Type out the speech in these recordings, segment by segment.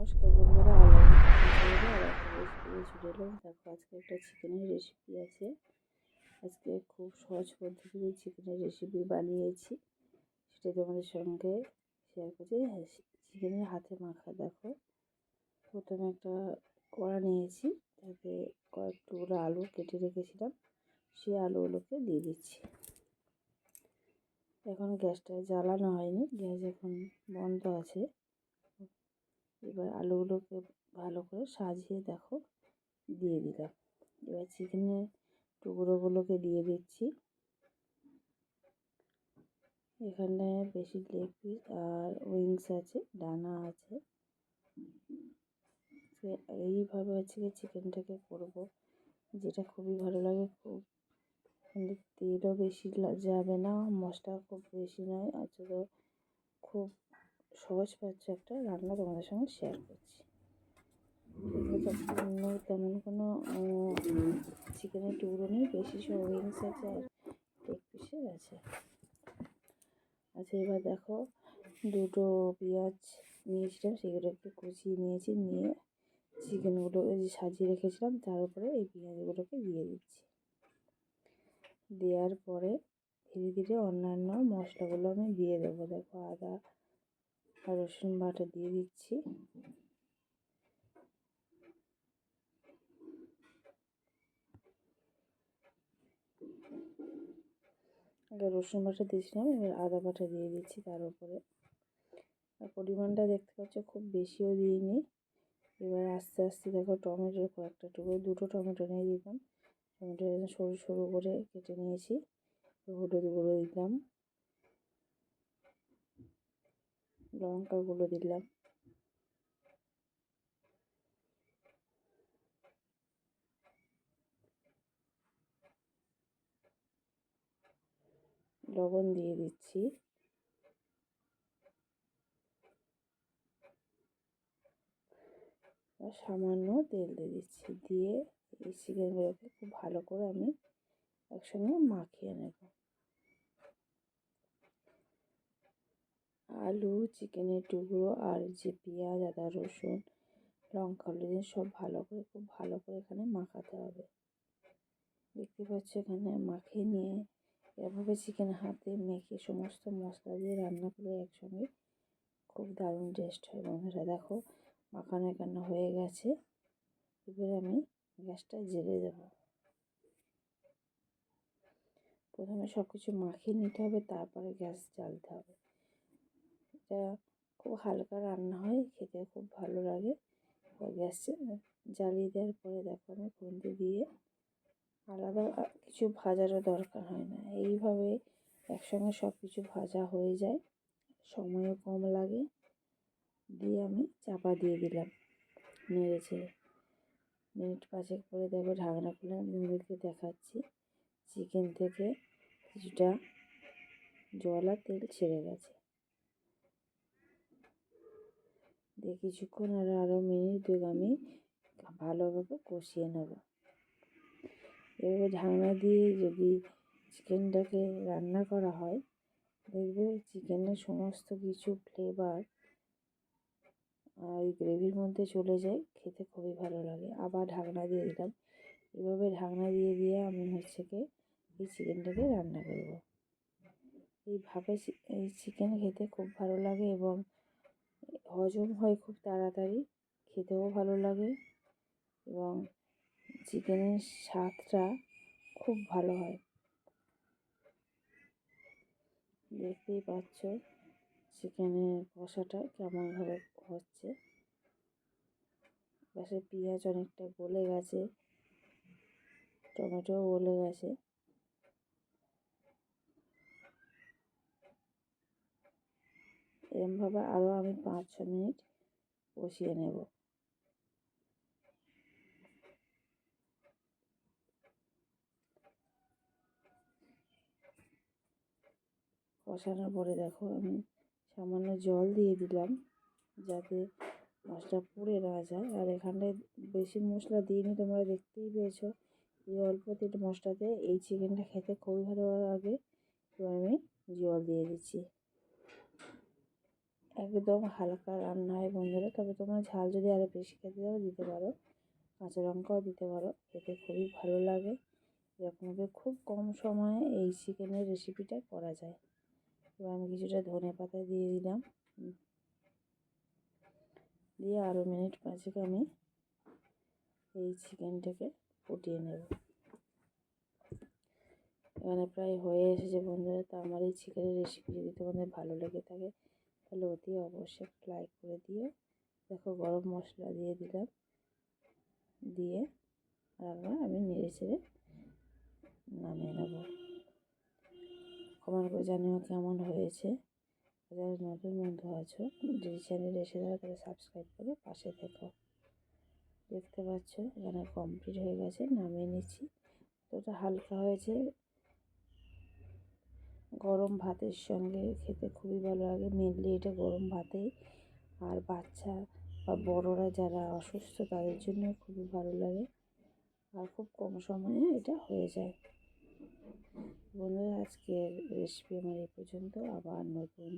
নমস্কার বন্ধুরা, আলাদা আর একটা রেসিপি নিয়ে ছুটে এলাম। দেখো, আজকে একটা চিকেনের রেসিপি আছে। আজকে খুব সহজ পদ্ধতিতে চিকেনের রেসিপি বানিয়েছি, সেটা তোমাদের সঙ্গে শেয়ার করছি। চিকেনের হাতে মাখা। দেখো, প্রথমে একটা কড়া নিয়েছি, তাতে কয়েক টুকরো আলু কেটে রেখেছিলাম, সেই আলুগুলোকে দিয়ে দিচ্ছি। এখন গ্যাসটা জ্বালানো হয়নি, গ্যাস এখন বন্ধ আছে। এবার আলুগুলোকে ভালো করে সাজিয়ে দেখো দিয়ে দিলাম। এবার চিকেনের টুকরোগুলোকে দিয়ে দিচ্ছি। এখানে বেশি লেগ পিস আর উইংস আছে, ডানা আছে। এইভাবে হচ্ছে চিকেনটাকে করবো, যেটা খুবই ভালো লাগে। খুব তেলও বেশি যাবে না, মশলা খুব বেশি নয়। তো খুব সহজ পাচ্ছ একটা রান্না তোমাদের সঙ্গে শেয়ার করছি। তেমন কোনো চিকেনের টুকরো নেই, বেশি সব উইংস আছে আর লেগ পিসের আছে। আচ্ছা, এবার দেখো, দুটো পেঁয়াজ নিয়েছিলাম, সেগুলো একটু কুচিয়ে নিয়েছি। নিয়ে চিকেনগুলো সাজিয়ে রেখেছিলাম, তার উপরে এই পেঁয়াজগুলোকে দিয়ে দিচ্ছি। দেওয়ার পরে ধীরে ধীরে অন্যান্য মশলাগুলো আমি দিয়ে দেবো। দেখো, আদা আর রসুন বাটা দিয়ে দিচ্ছি। আগে রসুন বাটা দিয়েছিলাম, এবার আদা বাটা দিয়ে দিচ্ছি তার উপরে। আর পরিমাণটা দেখতে পাচ্ছ, খুব বেশিও দিইনি। এবার আস্তে আস্তে দেখো, টমেটোর কয়েকটা টুকরো, দুটো টমেটো নিয়ে দিলাম। টমেটো সরু সরু করে কেটে নিয়েছি। হলুদ গুঁড়ো দিলাম, লঙ্কা গুঁড়ো দিলাম, লবণ দিয়ে দিচ্ছি। আর সামান্য তেল দিয়ে দিচ্ছি। দিয়ে এই চিকেনগুলোকে খুব ভালো করে আমি একসঙ্গে মাখিয়ে নেব। আলু, চিকেনের টুকরো আর যে পেঁয়াজ, আদা, রসুন, লঙ্কা হলুদ সব খুব ভালো করে এখানে মাখাতে হবে। দেখতে পাচ্ছ, এখানে মাখিয়ে নিয়ে এভাবে চিকেন হাতে মেখে সমস্ত মশলা দিয়ে রান্না করে একসঙ্গে খুব দারুণ টেস্ট হয়। বন্ধুরা দেখো, মাখানো এখানে হয়ে গেছে। এবারে আমি গ্যাসটা জ্বেলে দেব। প্রথমে সব কিছু মাখিয়ে নিতে হবে, তারপরে গ্যাস জ্বালতে হবে। এটা খুব হালকা রান্না হয়, খেতে খুব ভালো লাগে। গ্যাস জ্বালিয়ে দেওয়ার পরে দেখো, আমি খুন্তি দিয়ে আলাদা কিছু ভাজারও দরকার হয় না, এইভাবে একসঙ্গে সব কিছু ভাজা হয়ে যায়, সময়ও কম লাগে। দিয়ে আমি চাপা দিয়ে দিলাম, নেড়ে ছেড়ে মিনিট 5 পরে দেখো, ঢাকনা খুলে আপনাদেরকে দেখাচ্ছি। চিকেন থেকে কিছুটা জল আর তেল ছেড়ে গেছে। দিয়ে কিছুক্ষণ আরও মিনিট 2 আমি ভালোভাবে কষিয়ে নেব। এভাবে ঢাকনা দিয়ে যদি চিকেনটাকে রান্না করা হয়, দেখবে চিকেনের সমস্ত কিছু ফ্লেভার ওই গ্রেভির মধ্যে চলে যায়, খেতে খুবই ভালো লাগে। আবার ঢাকনা দিয়ে দিলাম। এভাবে ঢাকনা দিয়ে দিয়ে আমি এই চিকেনটাকে রান্না করব। এইভাবে এই চিকেন খেতে খুব ভালো লাগে এবং হজম হয় খুব তাড়াতাড়ি, খেতেও ভালো লাগে এবং চিকেনের স্বাদটা খুব ভালো হয়। দেখতেই পাচ্ছ চিকেনের কষাটা কেমনভাবে হচ্ছে। পাশে পেঁয়াজ অনেকটা গলে গেছে, টমেটোও গলে গেছে। এরমভাবে আরও আমি 5-6 মিনিট কষিয়ে নেব। কষানোর পরে দেখো, আমি সামান্য জল দিয়ে দিলাম, যাতে মাছটা পুড়ে না যায়। আর এখানটায় বেশি মশলা দিইনি, তোমরা দেখতেই পেয়েছো। এই অল্প তেল মশলাতে এই চিকেনটা খেতে খুবই ভালো লাগে। এবার আমি জল দিয়ে দিচ্ছি। একদম হালকা রান্না হয় বন্ধুরা। তবে তোমরা ঝাল যদি আরও বেশি খেতে চাও দিতে পারো, কাঁচা লঙ্কাও দিতে পারো, খেতে খুবই ভালো লাগে। এরকমভাবে খুব কম সময়ে এই চিকেনের রেসিপিটা করা যায়। এবার আমি কিছুটা ধনেপাতা দিয়ে দিলাম, দিয়ে আরও মিনিট 5 আমি এই চিকেনটাকে ফুটিয়ে নেব। এখানে প্রায় হয়ে এসেছে বন্ধুরা। তো আমার এই চিকেনের রেসিপি যদি তোমাদের ভালো লেগে থাকে তাহলে অতি অবশ্যই লাইক করে দিও। দেখো গরম মশলা দিয়ে দিলাম, দিয়ে আবার আমি নেড়ে চেড়ে নামিয়ে নেব। কমেন্ট করে জানিও কেমন হয়েছে। যারা নতুন বন্ধু আছো, যদি চ্যানেলে এসে যাও তাহলে সাবস্ক্রাইব করে পাশে থেকো। দেখতে পাচ্ছ এখানে কমপ্লিট হয়ে গেছে, নামিয়ে নিচ্ছি। তো এটা হালকা হয়েছে, গরম ভাতের সঙ্গে খেতে খুবই ভালো লাগে। মেনলি এটা গরম ভাতে, আর বাচ্চা বা বড়রা যারা অসুস্থ তাদের জন্য খুবই ভালো লাগে, আর খুব কম সময়ে এটা হয়ে যায়। বন্ধুরা আজকের রেসিপি আমার এই পর্যন্ত। আবার নতুন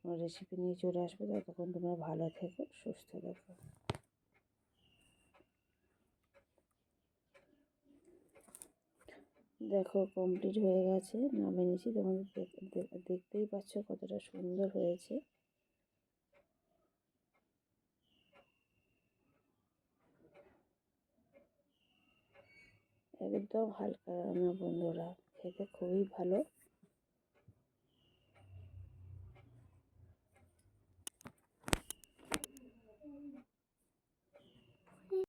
রেসিপি নিয়ে চলে আসবো। ততক্ষণ তোমরা ভালো থেকো, সুস্থ থেকো। দেখো কমপ্লিট হয়ে গেছে, নামিয়ে নিয়েছি। তোমাদের দেখতেই পাচ্ছ কতটা সুন্দর হয়েছে। একদম হালকা রান্না বন্ধুরা, খেতে খুবই ভালো।